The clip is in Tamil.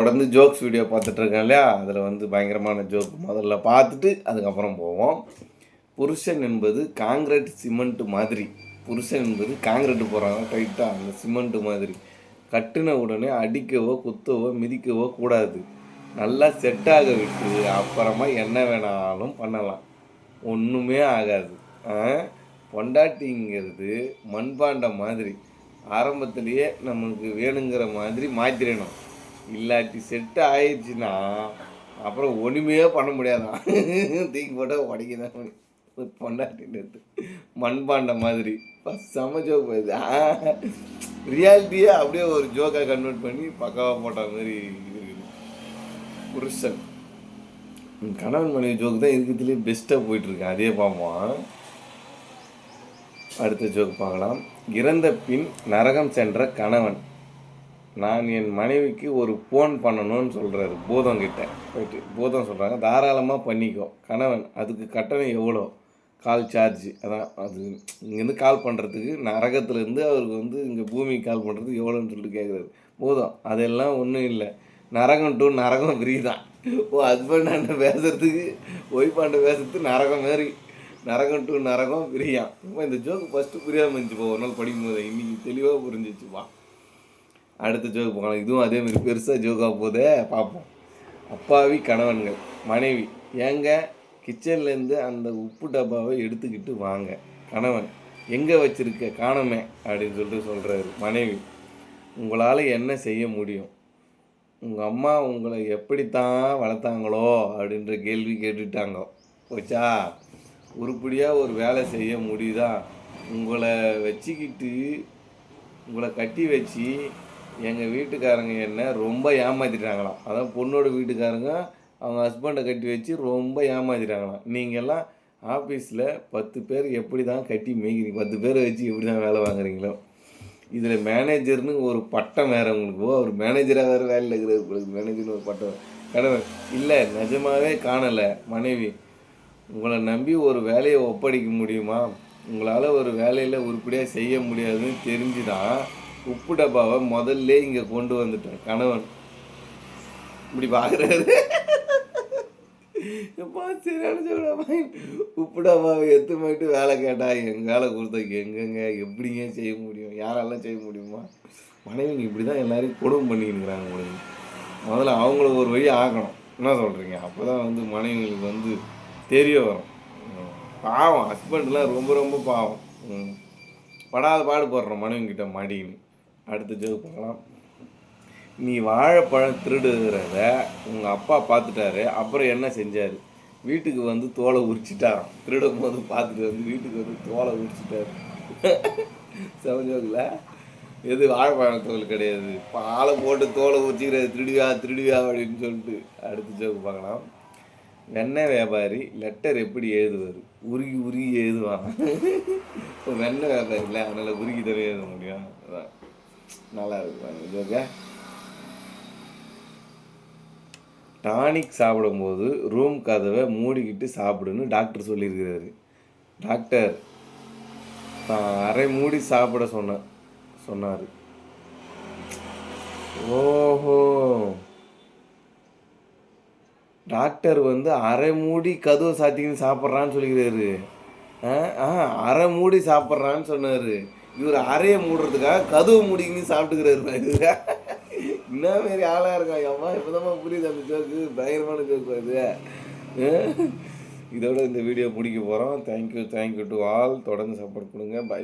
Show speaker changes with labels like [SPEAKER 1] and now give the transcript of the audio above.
[SPEAKER 1] தொடர்ந்து ஜோக்ஸ் வீடியோ பார்த்துட்ருக்கேன் இல்லையா, அதில் வந்து பயங்கரமான ஜோக் முதல்ல பார்த்துட்டு அதுக்கப்புறம் போவோம். புருஷன் என்பது காங்கிரீட் சிமெண்ட் மாதிரி. புருஷன் என்பது காங்கிரீட் போடுறாங்க டைட்டாக, அந்த சிமெண்ட்டு மாதிரி. கட்டின உடனே அடிக்கவோ குத்தவோ மிதிக்கவோ கூடாது. நல்லா செட்டாக விட்டு அப்புறமா என்ன வேணாலும் பண்ணலாம், ஒன்றுமே ஆகாது. பொண்டாட்டிங்கிறது மண்பாண்டம் மாதிரி. ஆரம்பத்திலேயே நமக்கு வேணுங்கிற மாதிரி மாற்றிடணும். இல்லாட்டி செட்டு ஆயிடுச்சுன்னா அப்புறம் ஒன்றுமே பண்ண முடியாதான். தூக்கி போட்டால் உடைக்கதான். பொண்டாட்டின்றது மண்பாண்டம் மாதிரி. செம ஜோக் போயிடுது. ரியாலிட்டியே அப்படியே ஒரு ஜோக்காக கன்வெர்ட் பண்ணி பக்காவாக போட்ட மாதிரி இருக்குது. புருஷன் கணவன் மனைவி ஜோக்கு தான் இருக்கிறதுலேயே பெஸ்ட்டாக போயிட்டுருக்கு. அதே பார்ப்போம். அடுத்த ஜோக் பார்க்கலாம். இறந்த பின் நரகம் சென்ற கணவன். நான் என் மனைவிக்கு ஒரு ஃபோன் பண்ணணும்னு சொல்கிறாரு பூதம் கிட்ட போயிட்டு. பூதம் சொல்கிறாங்க தாராளமாக பண்ணிக்கோ. கணவன் அதுக்கு கட்டணம் எவ்வளோ? கால் சார்ஜ். அதான் அது இங்கேருந்து கால் பண்ணுறதுக்கு நரகத்துலேருந்து அவருக்கு வந்து இங்கே பூமிக்கு கால் பண்ணுறதுக்கு எவ்வளோன்னு சொல்லிட்டு கேட்குறாரு. பூதம் அதெல்லாம் ஒன்றும் இல்லை, நரகம் டு நரகம் ஃப்ரீ தான். ஹஸ்பண்டாண்ட பேசுகிறதுக்கு ஒய்ஃபாண்ட பேசுறதுக்கு நரகம் மாதிரி. நரகம் டு நரகம் ஃப்ரீயா. இந்த ஜோக்கு ஃபஸ்ட்டு புரியாமல் இருந்துச்சுப்பா, ஒரு நாள் படிக்கும்போது. இன்றைக்கி தெளிவாக புரிஞ்சிச்சுப்பா. அடுத்த ஜோக்கு போகலாம். இதுவும் அதேமாதிரி பெருசாக ஜோக்காக போதே பார்ப்போம். அப்பாவி கணவன்கள். மனைவி ஏங்க கிச்சன்லேருந்து அந்த உப்பு டப்பாவை எடுத்துக்கிட்டு வாங்க. கணவன் எங்கே வச்சுருக்க காணோமே அப்படின்னு சொல்லிட்டு சொல்கிறாரு. மனைவி உங்களால் என்ன செய்ய முடியும்? உங்கள் அம்மா உங்களை எப்படித்தான் வளர்த்தாங்களோ அப்படின்ற கேள்வி கேட்டுட்டாங்க. போச்சா? உருப்படியாக ஒரு வேலை செய்ய முடியுதா? உங்களை வச்சுக்கிட்டு உங்களை கட்டி வச்சு எங்கள் வீட்டுக்காரங்க என்ன ரொம்ப ஏமாற்றிட்டாங்களாம். அதான் பொண்ணோட வீட்டுக்காரங்க அவங்க ஹஸ்பண்டை கட்டி வச்சு ரொம்ப ஏமாற்றிட்டாங்களாம். நீங்கள்லாம் ஆஃபீஸில் 10 பேர் எப்படி தான் கட்டி மேய்க்கிறீங்க, 10 பேரை வச்சு எப்படி தான் வேலை வாங்குறீங்களோ. இதில் மேனேஜர்னு ஒரு பட்டம் வேறு உங்களுக்கு. அவர் மேனேஜராக வேறு வேலையில் இருக்கிறார் உங்களுக்கு. மேனேஜர்னு ஒரு பட்டம். கணவன் இல்லை நிஜமாகவே காணலை. மனைவி உங்களை நம்பி ஒரு வேலையை ஒப்படைக்க முடியுமா? உங்களால் ஒரு வேலையில் உருப்படியாக செய்ய முடியாதுன்னு தெரிஞ்சு தான் உப்பு டப்பாவை முதல்ல இங்கே கொண்டு வந்துட்டேன். கணவன் இப்படி பார்க்குறாரு. எப்பா சரியான சொல்லுப்பா. உப்பு டப்பாவை எடுத்து போயிட்டு வேலை கேட்டால் எங்கள் வேலை கொடுத்தக்கு எங்கெங்க எப்படிங்க செய்ய முடியும்? யாரெல்லாம் செய்ய முடியுமா? மனைவிங்க இப்படி தான் எல்லாரையும் கொடுமை பண்ணிக்கிறாங்க. உங்களுக்கு முதல்ல அவங்கள ஒரு வழி ஆக்கணும். என்ன சொல்கிறீங்க? அப்போ தான் வந்து மனைவிங்களுக்கு வந்து தெரிய வரும். பாவம் ஹஸ்பண்ட்லாம் ரொம்ப ரொம்ப பாவம். படாத பாடு போடுறோம் மனைவிங்கிட்ட மாட்டிக்கின்னு. அடுத்த ஜோக் பார்க்கலாம். நீ வாழைப்பழம் திருடுகிறத உங்கள் அப்பா பார்த்துட்டாரு, அப்புறம் என்ன செஞ்சார்? வீட்டுக்கு வந்து தோலை உரிச்சிட்டாராம். திருடும் போது பார்த்துட்டு வந்து வீட்டுக்கு வந்து தோலை உரிச்சிட்டாரு. சமஜோக்கில் எது வாழைப்பழம் தோல் கிடையாது, பாலை போட்டு தோலை உரிச்சிக்கிறது. திருடுவியா அப்படின்னு சொல்லிட்டு. அடுத்த ஜோக்கு பார்க்கலாம். வெண்ணெய் வியாபாரி லெட்டர் எப்படி எழுதுவார்? உருகி உருகி எழுதுவாங்க. இப்போ வெண்ணெய் வியாபாரி இல்லை, அதனால் உருகி தர எழுத முடியும். அதான் நல்லா இருக்குவாங்க ஜோக்க. டானிக் சாப்பிடும்போது ரூம் கதவை மூடிக்கிட்டு சாப்பிடுன்னு டாக்டர் சொல்லியிருக்கிறாரு. டாக்டர் தான் அரை மூடி சாப்பிட சொன்னார். ஓஹோ, டாக்டர் வந்து அரை மூடி கதவை சாத்திக்கின்னு சாப்பிட்றான்னு சொல்லிக்கிறாரு. அரை மூடி சாப்பிட்றான்னு சொன்னார். இவர் அறையை மூடுறதுக்காக கதவை மூடிக்கின்னு சாப்பிட்டுக்கிறாரு. என்ன மாரி ஆளாக இருக்கா அம்மா. இப்போதான் புரியுது அந்த ஜோக்கு. பயங்கரமான ஜோக்கு அது. இதோட இந்த வீடியோ முடிக்க போகிறோம். Thank you to all. தொடர்ந்து சப்போர்ட் கொடுங்க. பை.